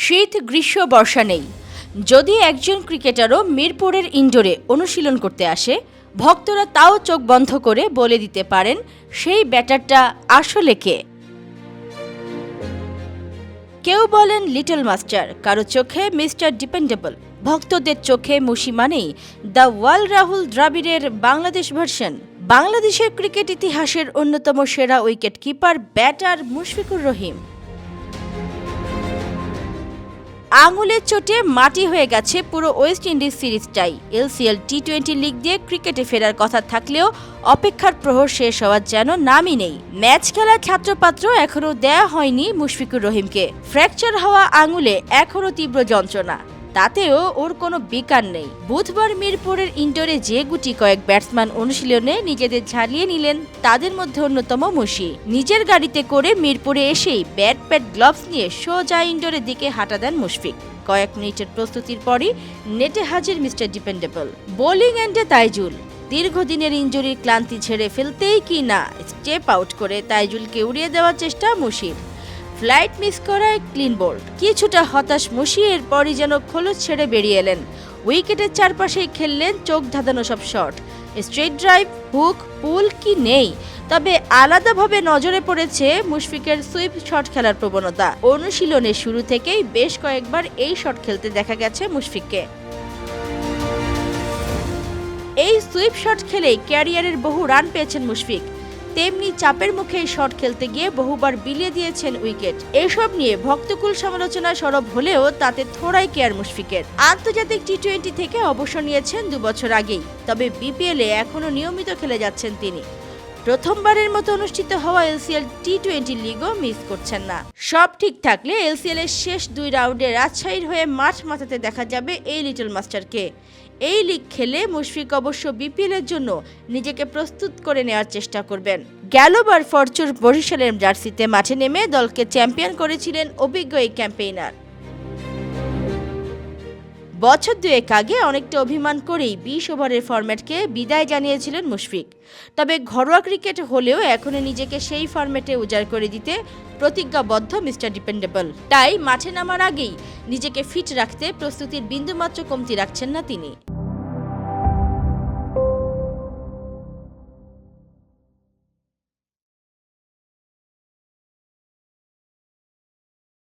শীত গ্রীষ্ম বর্ষা নেই। যদি একজন ক্রিকেটারও মিরপুরের ইনডোরে অনুশীলন করতে আসে, ভক্তরা তাও চোখ বন্ধ করে বলে দিতে পারেন সেই ব্যাটারটা আসলে কে। কেউ বলেন লিটল মাস্টার, কারো চোখে মিস্টার ডিপেন্ডেবল, ভক্তদের চোখে মুশি মানেই দ্য ওয়ার্ল্ড রাহুল দ্রাবিড়ের বাংলাদেশ ভার্সন। বাংলাদেশের ক্রিকেট ইতিহাসের অন্যতম সেরা wicket keeper batter Mushfiqur Rahim. আঙুলের চোটে মাটি হয়ে গেছে পুরো ওয়েস্ট ইন্ডিজ সিরিজটাই। এলসিএল টি-20 লিগ দিয়ে ক্রিকেটে ফেরার কথা থাকলেও অপেক্ষার প্রহর শেষ হওয়ার যেন নামই নেই। ম্যাচ খেলার ছাত্রপাত্র এখনও দেয়া হয়নি মুশফিকুর রহিমকে। ফ্র্যাকচার হওয়া আঙুলে এখনও তীব্র যন্ত্রণা, তাতেও ওর কোনো বিকার নেই। বুধবার মিরপুরের ইনডোরে যে গুটি কয়েক ব্যাটসম্যান অনুশীলনে নিজেদের ঝালিয়ে নিলেন, তাদের মধ্যে অন্যতম মুশি। নিজের গাড়িতে করে মিরপুরে এসেই ব্যাট প্যাড গ্লাভস নিয়ে সোজা ইনডোরের দিকে হাঁটা দেন মুশফিক। কয়েক মিনিটের প্রস্তুতির পরই নেটে হাজির মিস্টার ডিপেন্ডেবল। বোলিং এন্ডে তাইজুল দীর্ঘদিনের ইনজুরির ক্লান্তি ঝেড়ে ফেলতেই কি না স্টেপ আউট করে তাইজুলকে উড়িয়ে দেওয়ার চেষ্টা মুশির। ফ্লাইট মিস করায় ক্লিন বোল্ড। কিছুটা হতাশ মুশি এরপরই যেন খোলস ছেড়ে বেরিয়ে এলেন। উইকেটের চারপাশেই খেললেন চোখ ধাঁধানো সব শট। স্ট্রেট ড্রাইভ, হুক, পুল কি নেই, তবে আলাদাভাবে নজরে পড়েছে মুশফিকের সুইপ শট খেলার প্রবণতা। অনুশীলনের শুরু থেকেই বেশ কয়েকবার এই শট খেলতে দেখা গেছে মুশফিককে। এই সুইপ শট খেলেই ক্যারিয়ারের বহু রান পেয়েছেন মুশফিক, তেমনি চাপের মুখে শট খেলতে গিয়ে বহুবার বিলিয়ে দিয়েছেন উইকেট। এসব নিয়ে ভক্তকুল সমালোচনা সরব হলেও তাতে থোড়াই কেয়ার মুশফিকের। আন্তর্জাতিক টি-20 থেকে অবসর নিয়েছেন 2 বছর আগেই, তবে বিপিএলে এখনও নিয়মিত খেলে যাচ্ছেন তিনি। প্রথমবারের মতো অনুষ্ঠিত হওয়া এলসিএল টি-20 লিগও মিস করছেন না। সব ঠিক থাকলে এলসিএল এর শেষ 2 রাউন্ডে রাজশাহীর হয়ে মাঠ মাথাতে দেখা যাবে এই লিটল মাস্টারকে। এই লিগ খেলে মুশফিক অবশ্য বিপিএল এর জন্য নিজেকে প্রস্তুত করে নেওয়ার চেষ্টা করবেন। গেলবার ফরচুন বরিশালের জার্সিতে মাঠে নেমে দলকে চ্যাম্পিয়ন করেছিলেন অভিজ্ঞ এই ক্যাম্পেইনার। বছর 2 আগে অনেকটা অভিমান করেই 20 ওভারের ফরম্যাটকে বিদায় জানিয়েছিলেন মুশফিক। তবে ঘরোয়া ক্রিকেট হলেও এখনো নিজেকে সেই ফরম্যাটে উজাড় করে দিতে প্রতিজ্ঞাবদ্ধ মিস্টার ডিপেন্ডেবল। তাই মাঠে নামার আগেই নিজেকে ফিট রাখতে প্রস্তুতির বিন্দুমাত্র কমতি রাখছেন না তিনি।